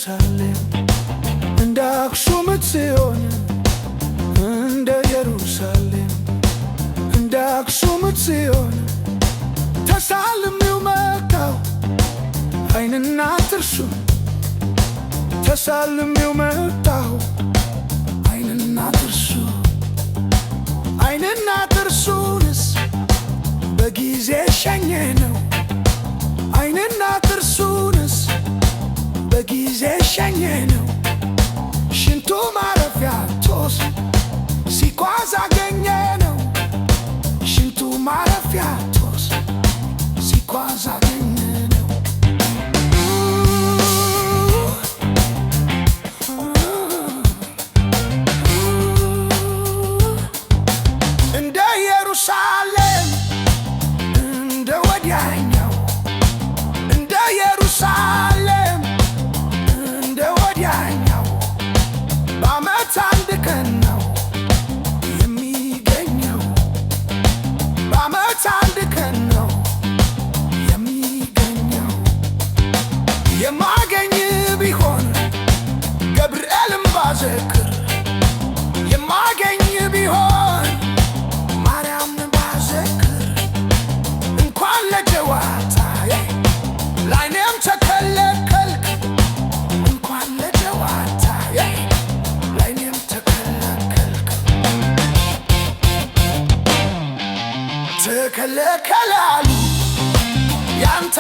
ኢየሩሳሌም እንደ አክሱም ጽዮን እንደ ኢየሩሳሌም እንደ አክሱም ጽዮን ተሳልሜው መጣሁ ዓይንና ጥርሱን ተሳልሜው መጣሁ ዓይንና ጥርሱንስ በጊዜ ሸኘነው ዓይንና ጥርሱንስ በጊዜ ሸኘነው ሽንቱ ማረፊያ ቶስ ሲጓዝ አገኘነው ሽንቱ ማረፊያ ቶስ ሲጓዝ አገኘነው እንደ ኢየሩሳሌም እንደ ወዲያኛው እንደ ኢየሩሳሌም እንደ ወዲያኛው በዓመት አንድ ቀን ነው የሚገኘው በዓመት አንድ ቀን ነው የሚገኘው የማገኝ ቢሆን ገብርኤልን ባዘክር የማገኝ ቢሆን ማርያምን ባዘክር እንኳን ለጨዋታዬ ላይኔም ተከለከልክ እንኳን ለጨዋታዬ ላይኔም ተከለከልክ ተከለከላሉ ያንተ